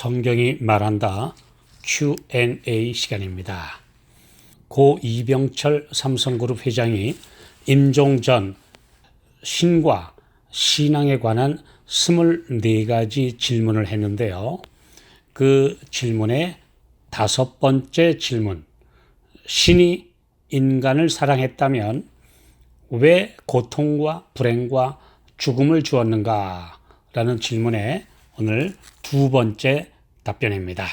성경이 말한다 Q&A 시간입니다. 고 이병철 삼성그룹 회장이 임종 전 신과 신앙에 관한 24가지 질문을 했는데요. 그 질문의 5번째 질문, 신이 인간을 사랑했다면 왜 고통과 불행과 죽음을 주었는가? 라는 질문에 오늘 2번째 답변입니다.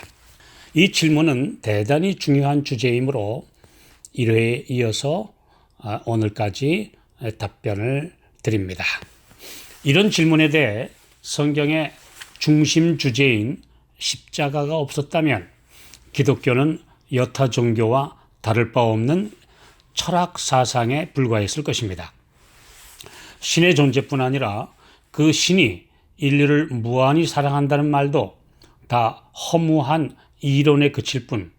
이 질문은 대단히 중요한 주제이므로 1회에 이어서 오늘까지 답변을 드립니다. 이런 질문에 대해 성경의 중심 주제인 십자가가 없었다면 기독교는 여타 종교와 다를 바 없는 철학 사상에 불과했을 것입니다. 신의 존재뿐 아니라 그 신이 인류를 무한히 사랑한다는 말도 다 허무한 이론에 그칠 뿐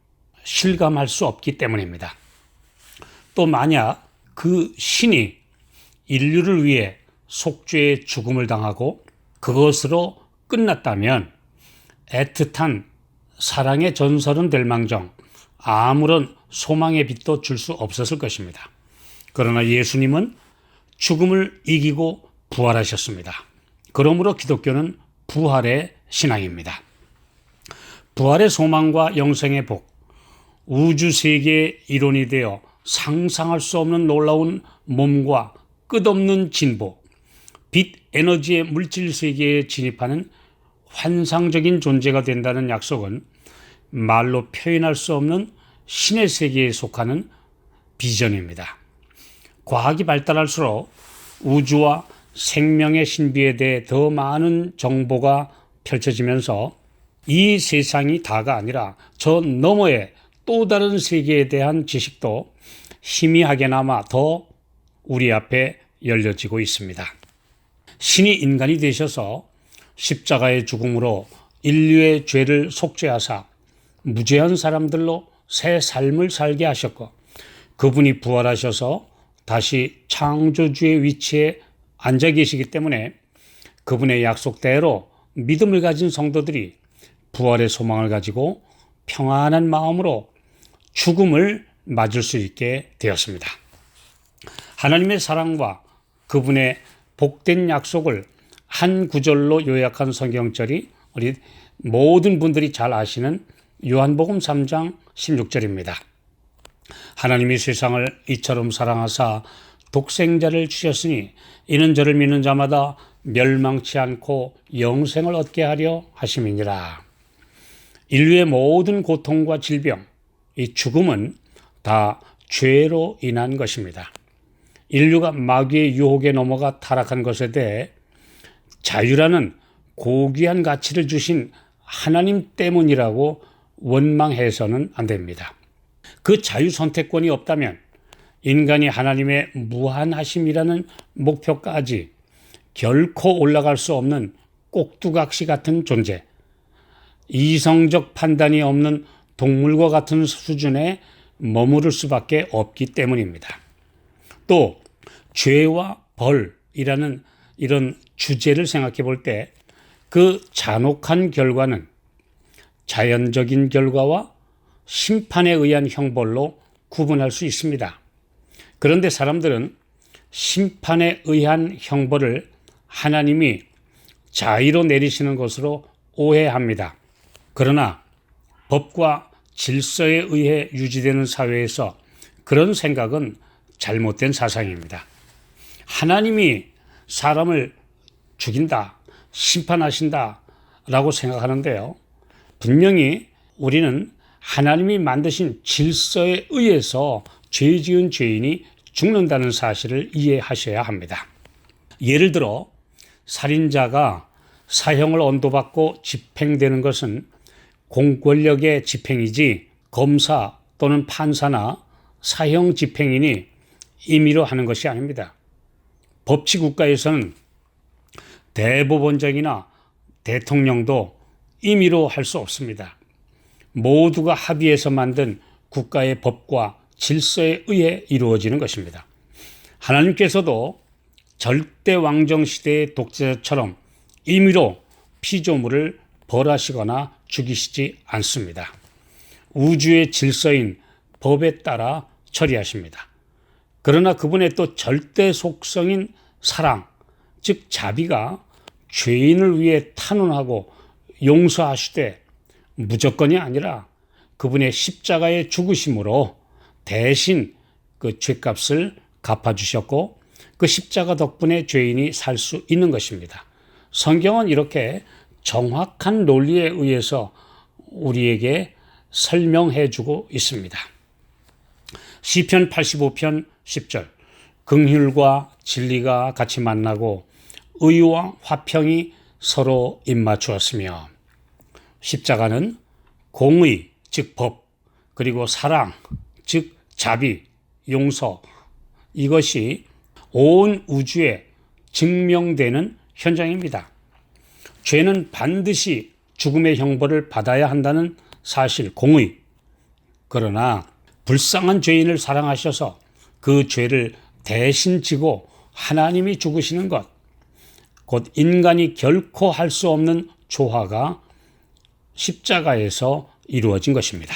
실감할 수 없기 때문입니다. 또 만약 그 신이 인류를 위해 속죄의 죽음을 당하고 그것으로 끝났다면 애틋한 사랑의 전설은 될 망정 아무런 소망의 빛도 줄 수 없었을 것입니다. 그러나 예수님은 죽음을 이기고 부활하셨습니다. 그러므로 기독교는 부활의 신앙입니다. 부활의 소망과 영생의 복, 우주 세계의 이론이 되어 상상할 수 없는 놀라운 몸과 끝없는 진보, 빛 에너지의 물질 세계에 진입하는 환상적인 존재가 된다는 약속은 말로 표현할 수 없는 신의 세계에 속하는 비전입니다. 과학이 발달할수록 우주와 생명의 신비에 대해 더 많은 정보가 펼쳐지면서 이 세상이 다가 아니라 저 너머의 또 다른 세계에 대한 지식도 희미하게나마 더 우리 앞에 열려지고 있습니다. 신이 인간이 되셔서 십자가의 죽음으로 인류의 죄를 속죄하사 무죄한 사람들로 새 삶을 살게 하셨고 그분이 부활하셔서 다시 창조주의 위치에 앉아 계시기 때문에 그분의 약속대로 믿음을 가진 성도들이 부활의 소망을 가지고 평안한 마음으로 죽음을 맞을 수 있게 되었습니다. 하나님의 사랑과 그분의 복된 약속을 한 구절로 요약한 성경절이 우리 모든 분들이 잘 아시는 요한복음 3장 16절입니다. 하나님이 세상을 이처럼 사랑하사 독생자를 주셨으니 이는 저를 믿는 자마다 멸망치 않고 영생을 얻게 하려 하심이니라. 인류의 모든 고통과 질병, 이 죽음은 다 죄로 인한 것입니다. 인류가 마귀의 유혹에 넘어가 타락한 것에 대해 자유라는 고귀한 가치를 주신 하나님 때문이라고 원망해서는 안 됩니다. 그 자유 선택권이 없다면 인간이 하나님의 무한하심이라는 목표까지 결코 올라갈 수 없는 꼭두각시 같은 존재, 이성적 판단이 없는 동물과 같은 수준에 머무를 수밖에 없기 때문입니다. 또 죄와 벌이라는 이런 주제를 생각해 볼 때 그 잔혹한 결과는 자연적인 결과와 심판에 의한 형벌로 구분할 수 있습니다. 그런데 사람들은 심판에 의한 형벌을 하나님이 자의로 내리시는 것으로 오해합니다. 그러나 법과 질서에 의해 유지되는 사회에서 그런 생각은 잘못된 사상입니다. 하나님이 사람을 죽인다, 심판하신다 라고 생각하는데요. 분명히 우리는 하나님이 만드신 질서에 의해서 죄 지은 죄인이 죽는다는 사실을 이해하셔야 합니다. 예를 들어 살인자가 사형을 언도받고 집행되는 것은 공권력의 집행이지 검사 또는 판사나 사형 집행인이 임의로 하는 것이 아닙니다. 법치국가에서는 대법원장이나 대통령도 임의로 할 수 없습니다. 모두가 합의해서 만든 국가의 법과 질서에 의해 이루어지는 것입니다. 하나님께서도 절대 왕정 시대의 독재자처럼 임의로 피조물을 벌하시거나 죽이시지 않습니다. 우주의 질서인 법에 따라 처리하십니다. 그러나 그분의 또 절대 속성인 사랑, 즉 자비가 죄인을 위해 탄원하고 용서하시되 무조건이 아니라 그분의 십자가의 죽으심으로 대신 그 죄값을 갚아주셨고 그 십자가 덕분에 죄인이 살 수 있는 것입니다. 성경은 이렇게 정확한 논리에 의해서 우리에게 설명해 주고 있습니다. 시편 85편 10절 긍휼과 진리가 같이 만나고 의와 화평이 서로 입맞추었으며 십자가는 공의 즉 법 그리고 사랑 즉 자비 용서 이것이 온 우주에 증명되는 현장입니다. 죄는 반드시 죽음의 형벌을 받아야 한다는 사실 공의. 그러나 불쌍한 죄인을 사랑하셔서 그 죄를 대신 지고 하나님이 죽으시는 것, 곧 인간이 결코 할 수 없는 조화가 십자가에서 이루어진 것입니다.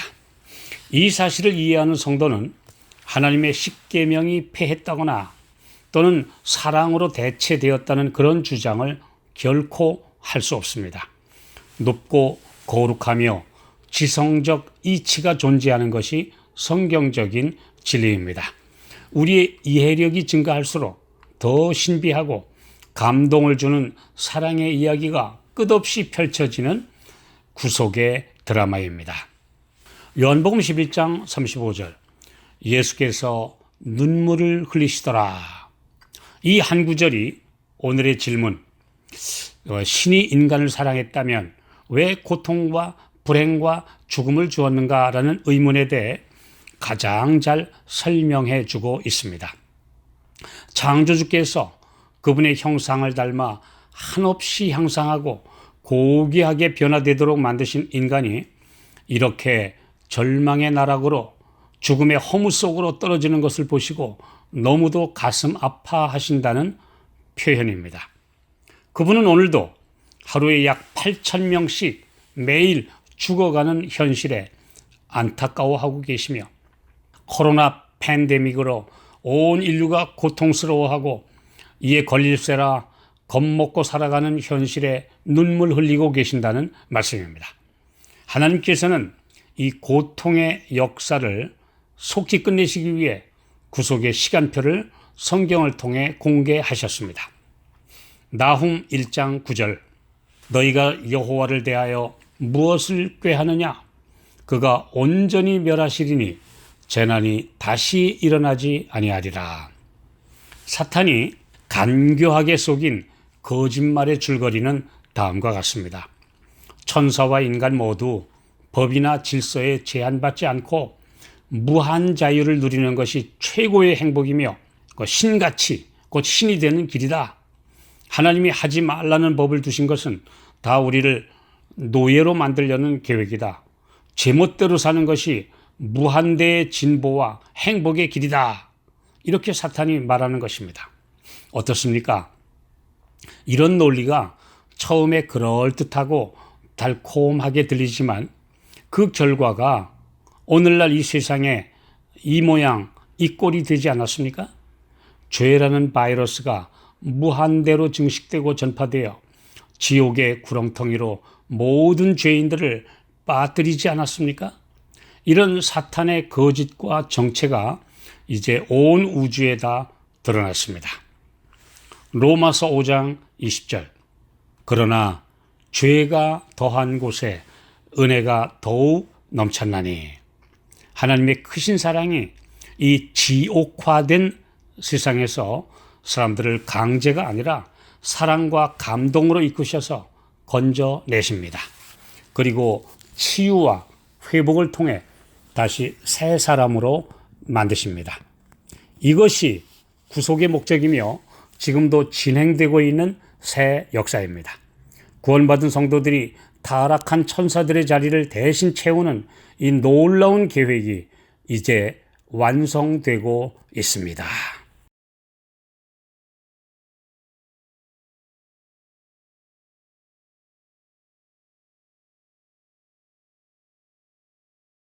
이 사실을 이해하는 성도는 하나님의 십계명이 패했다거나 또는 사랑으로 대체되었다는 그런 주장을 결코 할 수 없습니다. 높고 거룩하며 지성적 이치가 존재하는 것이 성경적인 진리입니다. 우리의 이해력이 증가할수록 더 신비하고 감동을 주는 사랑의 이야기가 끝없이 펼쳐지는 구속의 드라마입니다. 요한복음 11장 35절 예수께서 눈물을 흘리시더라. 이 한 구절이 오늘의 질문, 신이 인간을 사랑했다면 왜 고통과 불행과 죽음을 주었는가라는 의문에 대해 가장 잘 설명해 주고 있습니다. 창조주께서 그분의 형상을 닮아 한없이 향상하고 고귀하게 변화되도록 만드신 인간이 이렇게 절망의 나락으로 죽음의 허무 속으로 떨어지는 것을 보시고 너무도 가슴 아파하신다는 표현입니다. 그분은 오늘도 하루에 약 8,000명씩 매일 죽어가는 현실에 안타까워하고 계시며 코로나 팬데믹으로 온 인류가 고통스러워하고 이에 걸릴세라 겁먹고 살아가는 현실에 눈물 흘리고 계신다는 말씀입니다. 하나님께서는 이 고통의 역사를 속히 끝내시기 위해 구속의 시간표를 성경을 통해 공개하셨습니다. 나훔 1장 9절 너희가 여호와를 대하여 무엇을 꾀하느냐 그가 온전히 멸하시리니 재난이 다시 일어나지 아니하리라. 사탄이 간교하게 속인 거짓말의 줄거리는 다음과 같습니다. 천사와 인간 모두 법이나 질서에 제한받지 않고 무한 자유를 누리는 것이 최고의 행복이며 신같이 곧 신이 되는 길이다. 하나님이 하지 말라는 법을 두신 것은 다 우리를 노예로 만들려는 계획이다. 제멋대로 사는 것이 무한대의 진보와 행복의 길이다. 이렇게 사탄이 말하는 것입니다. 어떻습니까? 이런 논리가 처음에 그럴듯하고 달콤하게 들리지만 그 결과가 오늘날 이 세상에 이 모양 이 꼴이 되지 않았습니까? 죄라는 바이러스가 무한대로 증식되고 전파되어 지옥의 구렁텅이로 모든 죄인들을 빠뜨리지 않았습니까? 이런 사탄의 거짓과 정체가 이제 온 우주에 다 드러났습니다. 로마서 5장 20절 그러나 죄가 더한 곳에 은혜가 더욱 넘쳤나니 하나님의 크신 사랑이 이 지옥화된 세상에서 사람들을 강제가 아니라 사랑과 감동으로 이끄셔서 건져내십니다. 그리고 치유와 회복을 통해 다시 새 사람으로 만드십니다. 이것이 구속의 목적이며 지금도 진행되고 있는 새 역사입니다. 구원받은 성도들이 타락한 천사들의 자리를 대신 채우는 이 놀라운 계획이 이제 완성되고 있습니다.